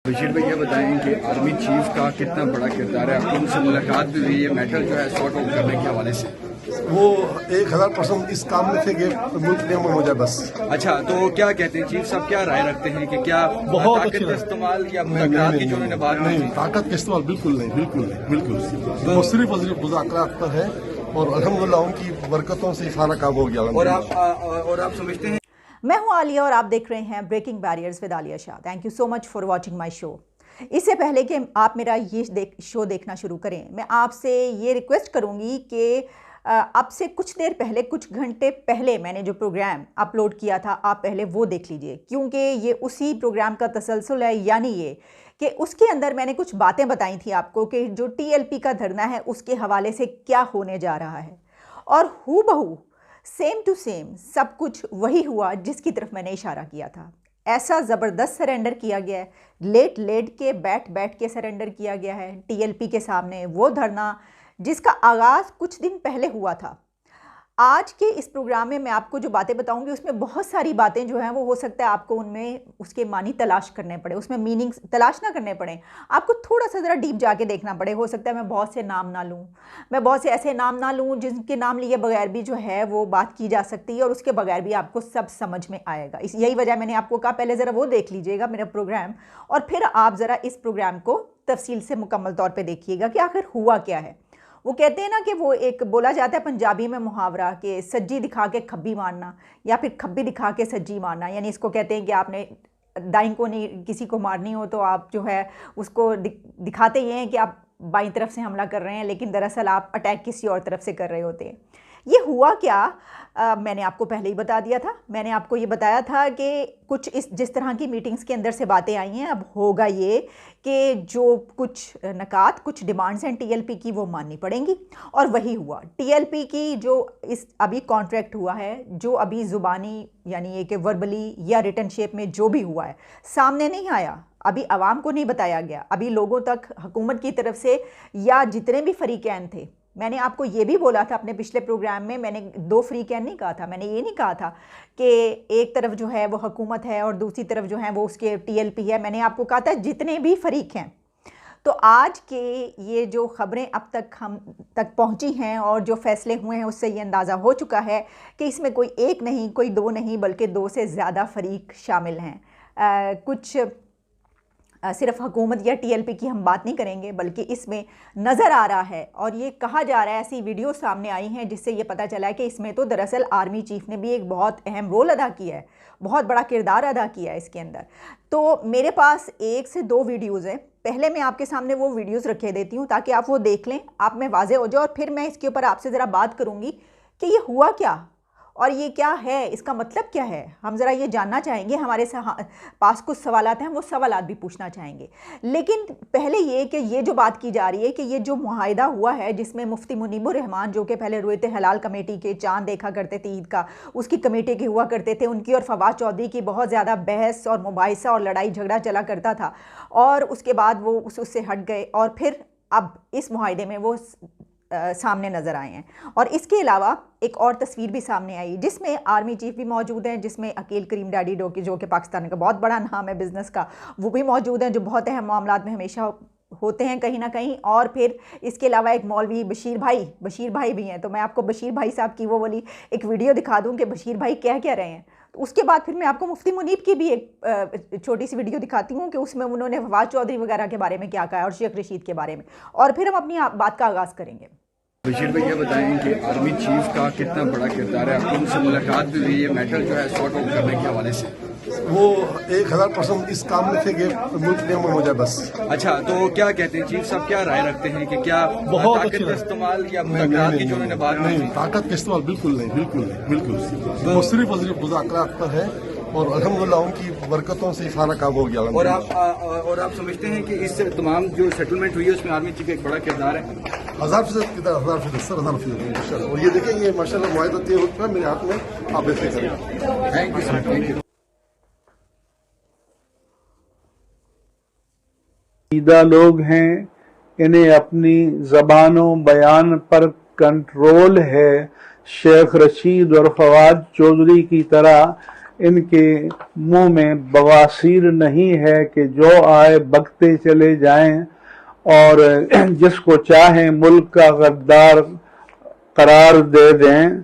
बशीर भैया बताएं कि आर्मी चीफ का कितना बड़ा किरदार है, आपकी उनसे मुलाकात भी हुई है मैटर जो है सॉर्ट आउट करने के हवाले से। वो 1000% इस काम में थे कि मुल्क नियमन हो जाए बस। अच्छा, तो क्या कहते हैं चीफ साहब, क्या राय रखते हैं कि क्या बहुत ताकत का इस्तेमाल या मुलाकात की जो उन्होंने बात नहीं, की? ताकत का इस्तेमाल बिल्कुल नहीं, बिल्कुल नहीं, बिल्कुल वो सिर्फ और सिर्फ मुज़ाकरात पर है और अल्हम्दुलिल्लाह उनकी बरकतों से सारा काम हो गया। और आप समझते हैं। मैं हूं आलिया और आप देख रहे हैं breaking barriers with Alia Shah. Thank you so much for watching my show. इससे पहले कि आप मेरा ये शो देखना शुरू करें, मैं आपसे ये रिक्वेस्ट करूंगी कि अब से कुछ देर पहले, कुछ घंटे पहले मैंने जो प्रोग्राम अपलोड किया था, आप पहले वो देख लीजिए, क्योंकि ये उसी प्रोग्राम का तसलसल है। यानी ये कि उसके अंदर मैंने कुछ बातें बताई थी आपको कि जो टीएलपी का धरना है उसके हवाले से क्या होने जा रहा है, और हूबहू सेम टू सेम सब कुछ वही हुआ जिसकी तरफ मैंने इशारा किया था। ऐसा ज़बरदस्त सरेंडर किया गया है, लेट लेट के बैठ के सरेंडर किया गया है टीएलपी के सामने। वो धरना जिसका आगाज़ कुछ दिन पहले हुआ था। आज के इस प्रोग्राम में मैं आपको जो बातें बताऊंगी उसमें बहुत सारी बातें जो हैं वो हो सकता है आपको उनमें उसके मानी तलाश करने पड़े, उसमें मीनिंग तलाश ना करने पड़े, आपको थोड़ा सा ज़रा डीप जाके देखना पड़े। हो सकता है मैं बहुत से नाम ना लूँ, मैं बहुत से ऐसे नाम ना लूँ जिनके नाम लिए बगैर भी जो है वो बात की जा सकती है और उसके बगैर भी आपको सब समझ में आएगा। यही वजह मैंने आपको कहा पहले ज़रा वो देख लीजिएगा मेरा प्रोग्राम, और फिर आप ज़रा इस प्रोग्राम को तफसील से मुकम्मल तौर पर देखिएगा कि आखिर हुआ क्या है। वो कहते हैं ना कि वो एक बोला जाता है पंजाबी में मुहावरा कि सज्जी दिखा के खब्बी मारना या फिर खब्बी दिखा के सज्जी मारना। यानी इसको कहते हैं कि आपने दाईं को नहीं किसी को मारनी हो तो आप जो है उसको दिखाते ये हैं कि आप बाईं तरफ से हमला कर रहे हैं, लेकिन दरअसल आप अटैक किसी और तरफ से कर रहे होते हैं। ये हुआ क्या, मैंने आपको पहले ही बता दिया था। मैंने आपको ये बताया था कि कुछ जिस तरह की मीटिंग्स के अंदर से बातें आई हैं, अब होगा ये कि जो कुछ नकात, कुछ डिमांड्स हैं टीएलपी की वो माननी पड़ेंगी, और वही हुआ। टीएलपी की जो इस अभी कॉन्ट्रैक्ट हुआ है, जो अभी ज़ुबानी यानी ये कि वर्बली या रिटन शेप में जो भी हुआ है सामने नहीं आया, अभी आवाम को नहीं बताया गया, अभी लोगों तक हुकूमत की तरफ से या जितने भी फरीकैन थे। मैंने आपको ये भी बोला था अपने पिछले प्रोग्राम में, मैंने दो फरीकैन नहीं कहा था, मैंने ये नहीं कहा था कि एक तरफ जो है वो हुकूमत है और दूसरी तरफ जो है वो उसके टीएलपी है। मैंने आपको कहा था जितने भी फरीक हैं। तो आज के ये जो ख़बरें अब तक हम तक पहुंची हैं और जो फैसले हुए हैं उससे ये अंदाज़ा हो चुका है कि इसमें कोई एक नहीं, कोई दो नहीं, बल्कि दो से ज़्यादा फरीक शामिल हैं। कुछ सिर्फ हुकूमत या टीएलपी की हम बात नहीं करेंगे, बल्कि इसमें नज़र आ रहा है और ये कहा जा रहा है, ऐसी वीडियो सामने आई हैं जिससे ये पता चला है कि इसमें तो दरअसल आर्मी चीफ ने भी एक बहुत अहम रोल अदा किया है, बहुत बड़ा किरदार अदा किया है इसके अंदर। तो मेरे पास 1 से 2 वीडियोज़ हैं। पहले मैं आपके सामने वो वीडियोज़ रखे देती हूँ ताकि आप वो देख लें, आप में वाज़े हो जाए, और फिर मैं इसके ऊपर आपसे ज़रा बात करूँगी कि ये हुआ क्या और ये क्या है, इसका मतलब क्या है। हम ज़रा ये जानना चाहेंगे, हमारे पास कुछ सवालात हैं, वो सवालात भी पूछना चाहेंगे। लेकिन पहले ये कि ये जो बात की जा रही है कि ये जो मुआहिदा हुआ है जिसमें मुफ्ती मुनीबुर रहमान, जो कि पहले रुयत हलाल कमेटी के चांद देखा करते थे ईद का, उसकी कमेटी के हुआ करते थे, उनकी और फवाद चौधरी की बहुत ज़्यादा बहस और मुबाहिसा और लड़ाई झगड़ा चला करता था, और उसके बाद वो उससे हट गए और फिर अब इस मुआहिदे में वो सामने नज़र आए हैं। और इसके अलावा एक और तस्वीर भी सामने आई जिसमें आर्मी चीफ भी मौजूद हैं, जिसमें अकील करीम डैडी डोकी, जो कि पाकिस्तान का बहुत बड़ा नाम है बिज़नेस का, वो भी मौजूद हैं, जो बहुत अहम मामलात में हमेशा होते हैं कहीं ना कहीं। और फिर इसके अलावा एक मौलवी बशीर भाई भी हैं। तो मैं आपको बशीर भाई साहब की वो वाली एक वीडियो दिखा दूं कि बशीर भाई क्या कह रहे हैं। तो उसके बाद फिर मैं आपको मुफ्ती मुनीब की भी एक छोटी सी वीडियो दिखाती हूँ कि उसमें उन्होंने फवाद चौधरी वगैरह के बारे में क्या कहा और शेख रशीद के बारे में, और फिर हम अपनी बात का आगाज़ करेंगे। बशीर भैया बताएं कि आर्मी चीफ का कितना बड़ा किरदार है, आपकी उनसे मुलाकात भी हुई है मैटर जो है सॉर्ट आउट करने के हवाले से। वो 1000% इस काम में थे कि मुल्क नियमन हो जाए बस। अच्छा, तो क्या कहते हैं चीफ साहब, क्या राय रखते हैं कि क्या ताकत का इस्तेमाल या मुलाकात की जो उन्होंने बात की? ताकत का इस्तेमाल बिल्कुल नहीं, बिल्कुल नहीं, बिल्कुल वो सिर्फ और सिर्फ मुज़ाकरात पर है और अल्हम्दुलिल्लाह उनकी बरकतों से सारा काम हो गया। और आप समझते हैं कि इस तमाम जो सेटलमेंट हुई है उसमें आर्मी चीफ का एक बड़ा किरदार है? 1000% सर, 1000% इंशाल्लाह। और ये देखें, ये माशाल्लाह मुआहिदा तय होता है मेरे हाथ में, आप ऐसे करें। Thank you sir, thank you. सीधा लोग हैं, इन्हें अपनी ज़बानों बयान पर कंट्रोल है। शेख रशीद और फवाद चौधरी की तरह इनके मुंह में बवासीर नहीं है कि जो आए बकते चले जाएं और जिसको चाहें मुल्क का गद्दार करार दे दें।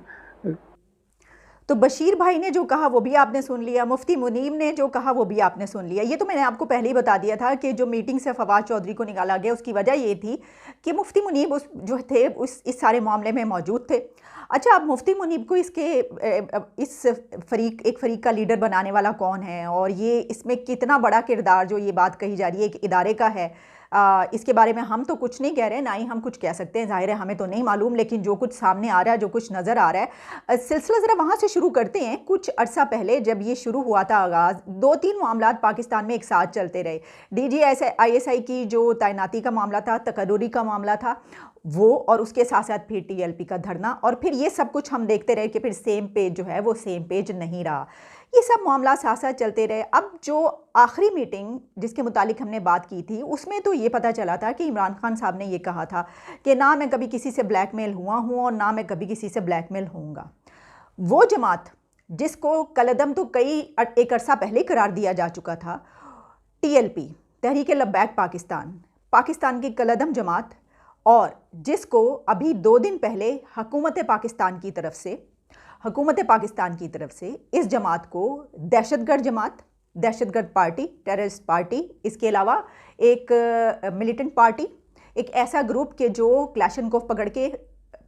तो बशीर भाई ने जो कहा वो भी आपने सुन लिया, मुफ्ती मुनीब ने जो कहा वो भी आपने सुन लिया। ये तो मैंने आपको पहले ही बता दिया था कि जो मीटिंग से फवाद चौधरी को निकाला गया उसकी वजह ये थी कि मुफ्ती मुनीब उस जो थे इस सारे मामले में मौजूद थे। अच्छा, अब मुफ्ती मुनीब को इस फरीक का लीडर बनाने वाला कौन है और ये इसमें कितना बड़ा किरदार जो ये बात कही जा रही है एक इदारे का है, इसके बारे में हम तो कुछ नहीं कह रहे, ना ही हम कुछ कह सकते हैं, जाहिर है हमें तो नहीं मालूम, लेकिन जो कुछ सामने आ रहा है, जो कुछ नज़र आ रहा है, सिलसिला ज़रा वहाँ से शुरू करते हैं। कुछ अरसा पहले जब ये शुरू हुआ था आगाज़, 2-3 मामलात पाकिस्तान में एक साथ चलते रहे। DGISI की जो तैनाती का मामला था, तकर्रुरी का मामला था वो, और उसके साथ साथ फिर TLP का धरना, और फिर ये सब कुछ हम देखते रहे कि फिर सेम पेज जो है वो सेम पेज नहीं रहा। ये सब मामला साथ साथ चलते रहे। अब जो आखिरी मीटिंग जिसके मुतालिक हमने बात की थी उसमें तो ये पता चला था कि इमरान खान साहब ने ये कहा था कि ना मैं कभी किसी से ब्लैकमेल हुआ हूँ और ना मैं कभी किसी से ब्लैकमेल होऊंगा। वो जमात जिसको कलदम तो एक अरसा पहले करार दिया जा चुका था, TLP तहरीक लब्बैक पाकिस्तान की कलदम जमात, और जिसको अभी 2 दिन पहले हुकूमत पाकिस्तान की तरफ से इस जमात को दहशतगर्द पार्टी, टेररिस्ट पार्टी, इसके अलावा एक मिलिटेंट पार्टी, एक ऐसा ग्रुप के जो क्लाशनकोफ पकड़ के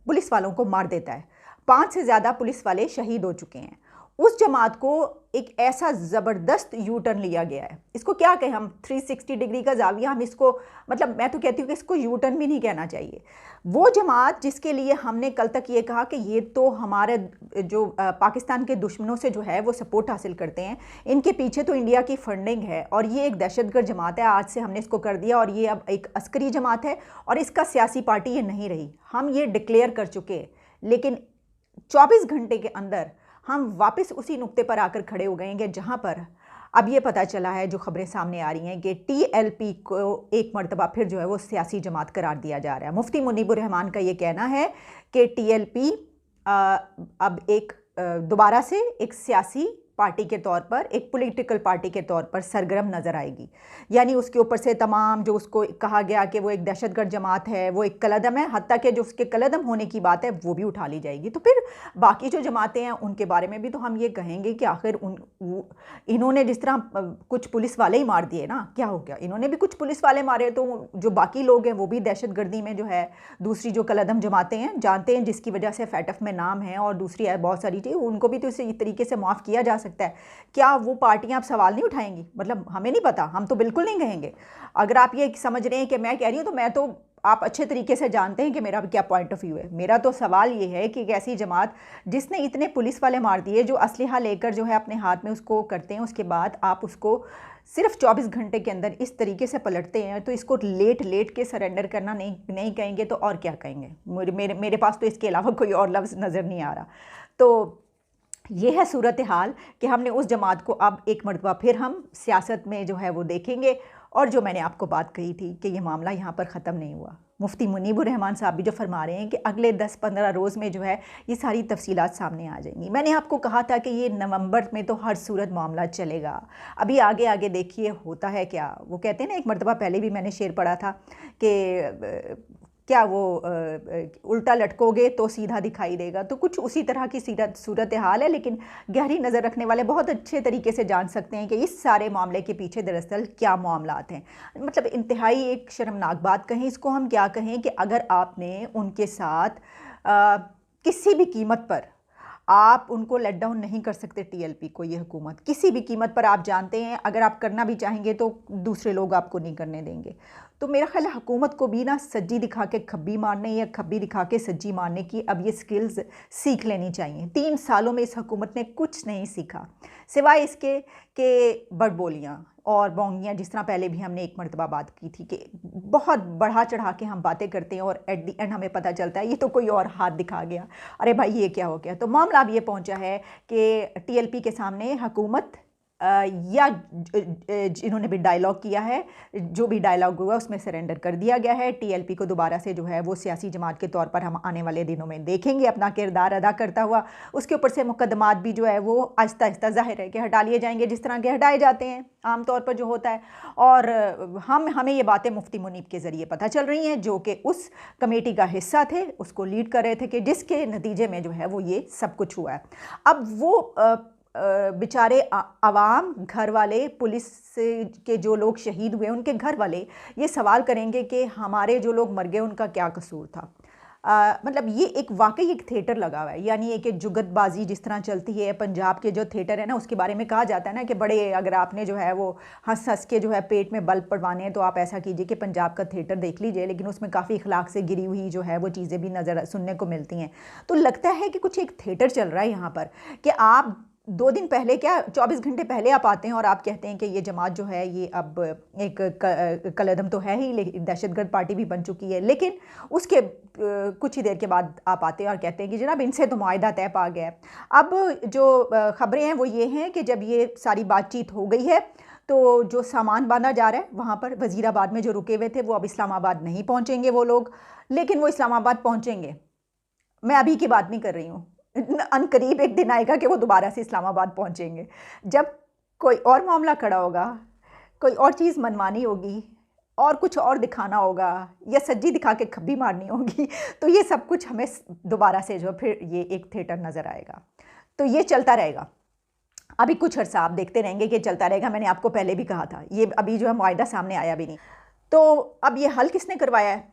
पुलिस वालों को मार देता है। 5 से ज़्यादा पुलिस वाले शहीद हो चुके हैं। उस जमात को एक ऐसा ज़बरदस्त यू टर्न लिया गया है, इसको क्या कहें हम, 360 डिग्री का जाविया, हम इसको, मतलब मैं तो कहती हूँ कि इसको यू टर्न भी नहीं कहना चाहिए। वो जमात जिसके लिए हमने कल तक ये कहा कि ये तो हमारे जो पाकिस्तान के दुश्मनों से जो है वो सपोर्ट हासिल करते हैं, इनके पीछे तो इंडिया की फंडिंग है और ये एक दहशतगर्द जमात है, आज से हमने इसको कर दिया और ये अब एक अस्करी जमात है और इसका सियासी पार्टी ये नहीं रही, हम ये डिक्लेयर कर चुके हैं। लेकिन 24 घंटे के अंदर हम वापस उसी नुक्ते पर आकर खड़े हो गए हैं जहां पर अब ये पता चला है, जो खबरें सामने आ रही हैं कि TLP को एक मरतबा फिर जो है वो सियासी जमात करार दिया जा रहा है। मुफ्ती मुनीबुर रहमान का ये कहना है कि TLP अब एक दोबारा से एक सियासी पार्टी के तौर पर, एक पॉलिटिकल पार्टी के तौर पर सरगर्म नज़र आएगी। यानी उसके ऊपर से तमाम जो उसको कहा गया कि वो एक दहशतगर्द जमात है, वो एक कलदम है, हत्ता कि जो उसके कलदम होने की बात है वो भी उठा ली जाएगी। तो फिर बाकी जो जमातें हैं उनके बारे में भी तो हम ये कहेंगे कि आखिर इन्होंने जिस तरह कुछ पुलिस वाले ही मार दिए ना, क्या हो गया, इन्होंने भी कुछ पुलिस वाले मारे, तो जो बाकी लोग हैं वो भी दहशतगर्दी में जो है दूसरी जो कलदम जमातें हैं जानते हैं, जिसकी वजह से FATF में नाम है और दूसरी है बहुत सारी चीज़, उनको भी तो इसी तरीके से माफ़ किया जा सकता है। क्या वो पार्टियां अब सवाल नहीं उठाएंगी? मतलब हमें नहीं पता, हम तो बिल्कुल नहीं कहेंगे। अगर आप ये समझ रहे हैं कि मैं कह रही हूँ तो मैं तो, आप अच्छे तरीके से जानते हैं कि मेरा क्या पॉइंट ऑफ व्यू है। मेरा तो सवाल ये है कि एक ऐसी जमात जिसने इतने पुलिस वाले मार दिए, जो असलहा लेकर जो है अपने हाथ में उसको करते हैं, उसके बाद आप उसको सिर्फ 24 घंटे के अंदर इस तरीके से पलटते हैं, तो इसको लेट के सरेंडर करना नहीं कहेंगे तो और क्या कहेंगे? मेरे पास तो इसके अलावा कोई और लफ्ज़ नज़र नहीं आ रहा। तो ये है सूरत हाल कि हमने उस जमात को अब एक मरतबा फिर हम सियासत में जो है वो देखेंगे। और जो मैंने आपको बात कही थी कि ये मामला यहाँ पर ख़त्म नहीं हुआ, मुफ्ती मुनीबुर रहमान साहब भी जो फरमा रहे हैं कि अगले 10-15 रोज़ में जो है ये सारी तफसीलात सामने आ जाएंगी। मैंने आपको कहा था कि ये नवंबर में तो हर सूरत मामला चलेगा, अभी आगे देखिए होता है क्या। वो कहते हैं ना, एक मरतबा पहले भी मैंने शेर पढ़ा था कि क्या वो उल्टा लटकोगे तो सीधा दिखाई देगा, तो कुछ उसी तरह की सूरत हाल है। लेकिन गहरी नज़र रखने वाले बहुत अच्छे तरीके से जान सकते हैं कि इस सारे मामले के पीछे दरअसल क्या मामलात हैं। मतलब इंतहाई एक शर्मनाक बात कहें इसको, हम क्या कहें कि अगर आपने उनके साथ किसी भी कीमत पर आप उनको लेट डाउन नहीं कर सकते, TLP को ये हुकूमत किसी भी कीमत पर, आप जानते हैं अगर आप करना भी चाहेंगे तो दूसरे लोग आपको नहीं करने देंगे। तो मेरा ख्याल है हुकूमत को भी ना सज्जी दिखा के खब्बी मारने या खब्बी दिखा के सज्जी मारने की अब ये स्किल्स सीख लेनी चाहिए। 3 सालों में इस हुकूमत ने कुछ नहीं सीखा सिवाय इसके कि बड़बोलियाँ और बोंगियाँ, जिस तरह पहले भी हमने एक मरतबा बात की थी कि बहुत बढ़ा चढ़ा के हम बातें करते हैं और एट दी एंड हमें पता चलता है ये तो कोई और हाथ दिखा गया, अरे भाई ये क्या हो गया। तो मामला अब ये पहुंचा है कि TLP के सामने हुकूमत या जिन्होंने भी डायलॉग किया है, जो भी डायलॉग हुआ उसमें सरेंडर कर दिया गया है। टीएलपी को दोबारा से जो है वो सियासी जमात के तौर पर हम आने वाले दिनों में देखेंगे अपना किरदार अदा करता हुआ। उसके ऊपर से मुकदमात भी जो है वो आहिस्ता आहिस्ता ज़ाहिर है कि हटा लिए जाएंगे, जिस तरह के हटाए जाते हैं आम तौर पर जो होता है। और हमें ये बातें मुफ्ती मुनीब के ज़रिए पता चल रही हैं, जो कि उस कमेटी का हिस्सा थे, उसको लीड कर रहे थे, कि जिसके नतीजे में जो है वो ये सब कुछ हुआ है। अब वो बेचारे आवाम, घर वाले, पुलिस के जो लोग शहीद हुए उनके घर वाले ये सवाल करेंगे कि हमारे जो लोग मर गए उनका क्या कसूर था। मतलब ये एक वाकई एक थिएटर लगा हुआ है, यानी एक जुगतबाजी जिस तरह चलती है पंजाब के जो थिएटर है ना, उसके बारे में कहा जाता है ना कि बड़े, अगर आपने जो है वो हंस हंस के जो है पेट में बल्ब पड़वाने हैं तो आप ऐसा कीजिए कि पंजाब का थिएटर देख लीजिए, लेकिन उसमें काफ़ी इखलाक से गिरी हुई जो है वो चीज़ें भी नज़र सुनने को मिलती हैं। तो लगता है कि कुछ एक थिएटर चल रहा है यहाँ पर, कि आप 2 दिन पहले, क्या 24 घंटे पहले आप आते हैं और आप कहते हैं कि ये जमात जो है ये अब एक कलअदम तो है ही, लेकिन दहशतगर्द पार्टी भी बन चुकी है, लेकिन उसके कुछ ही देर के बाद आप आते हैं और कहते हैं कि जनाब इनसे तो मुआहिदा तय पा गया है। अब जो ख़बरें हैं वो ये हैं कि जब ये सारी बातचीत हो गई है तो जो सामान बांधा जा रहा है वहाँ पर, वज़ीराबाद में जो रुके हुए थे वो अब इस्लामाबाद नहीं पहुँचेंगे वो लोग, लेकिन वो इस्लामाबाद पहुँचेंगे। मैं अभी की बात नहीं कर रही हूँ, अनकरीब एक दिन आएगा कि वो दोबारा से इस्लामाबाद पहुंचेंगे, जब कोई और मामला खड़ा होगा, कोई और चीज़ मनवानी होगी और कुछ और दिखाना होगा या सज्जी दिखा के खब्बी मारनी होगी, तो ये सब कुछ हमें दोबारा से जो फिर ये एक थिएटर नज़र आएगा। तो ये चलता रहेगा, अभी कुछ अर्सा आप देखते रहेंगे कि चलता रहेगा। मैंने आपको पहले भी कहा था, ये अभी जो है मुआहिदा सामने आया भी नहीं। तो अब ये हल किसने करवाया है,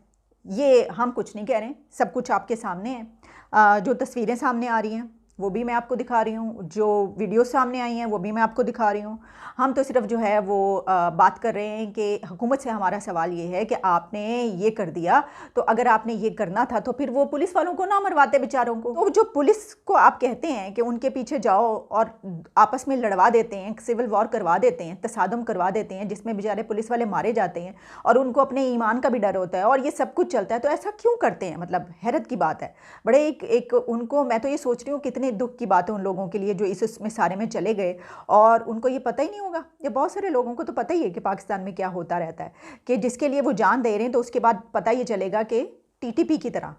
ये हम कुछ नहीं कह रहे हैं, सब कुछ आपके सामने है। जो तस्वीरें सामने आ रही हैं वो भी मैं आपको दिखा रही हूँ, जो वीडियो सामने आई हैं वो भी मैं आपको दिखा रही हूँ। हम तो सिर्फ जो है वो बात कर रहे हैं कि हुकूमत से हमारा सवाल ये है कि आपने ये कर दिया, तो अगर आपने ये करना था तो फिर वो पुलिस वालों को ना मरवाते बेचारों को। तो जो पुलिस को आप कहते हैं कि उनके पीछे जाओ और आपस में लड़वा देते हैं, सिविल वॉर करवा देते हैं, तसादम करवा देते हैं, जिसमें बेचारे पुलिस वाले मारे जाते हैं और उनको अपने ईमान का भी डर होता है, और ये सब कुछ चलता है, तो ऐसा क्यों करते हैं? मतलब हैरत की बात है। बड़े एक उनको, मैं तो ये सोच रही हूँ कितने दुख की बात है उन लोगों के लिए जो इसमें सारे में चले गए और उनको ये पता ही नहीं होगा। ये बहुत सारे लोगों को तो पता ही है कि पाकिस्तान में क्या होता रहता है, कि जिसके लिए वो जान दे रहे हैं तो उसके बाद पता ये चलेगा कि टीटीपी की तरह,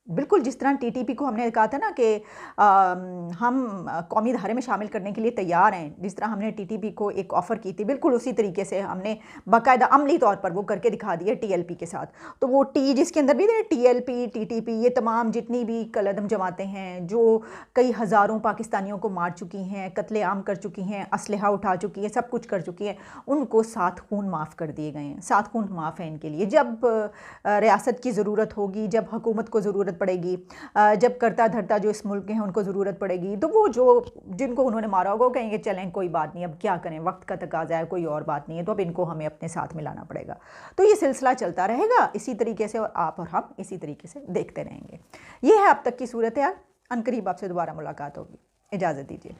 बिल्कुल जिस तरह टीटीपी को हमने कहा था ना कि हम कौमी धारे में शामिल करने के लिए तैयार हैं, जिस तरह हमने टीटीपी को एक ऑफ़र की थी, बिल्कुल उसी तरीके से हमने बाकायदा अमली तौर पर वो करके दिखा दिया टीएलपी के साथ। तो वो जिसके अंदर भी टीएलपी, टीटीपी, ये तमाम जितनी भी कलअदम जमातें हैं जो कई हज़ारों पाकिस्तानियों को मार चुकी हैं, कत्लेआम कर चुकी हैं, असलहा उठा चुकी हैं, सब कुछ कर चुकी हैं, उनको 7 खून माफ़ कर दिए गए हैं। 7 खून माफ़ है इनके लिए। जब रियासत की ज़रूरत होगी, जब हुकूमत को ज़रूरत पड़ेगी, जब करता धरता जो इस मुल्क के हैं उनको ज़रूरत पड़ेगी, तो वो जो जिनको उन्होंने मारा होगा वो कहेंगे चलें कोई बात नहीं, अब क्या करें, वक्त का तकाज़ा है, कोई और बात नहीं है, तो अब इनको हमें अपने साथ मिलाना पड़ेगा। तो ये सिलसिला चलता रहेगा इसी तरीके से, और आप और हम इसी तरीके से देखते रहेंगे। ये है अब तक की सूरत हाल। अनकरीब आपसे दोबारा मुलाकात होगी, इजाज़त दीजिए।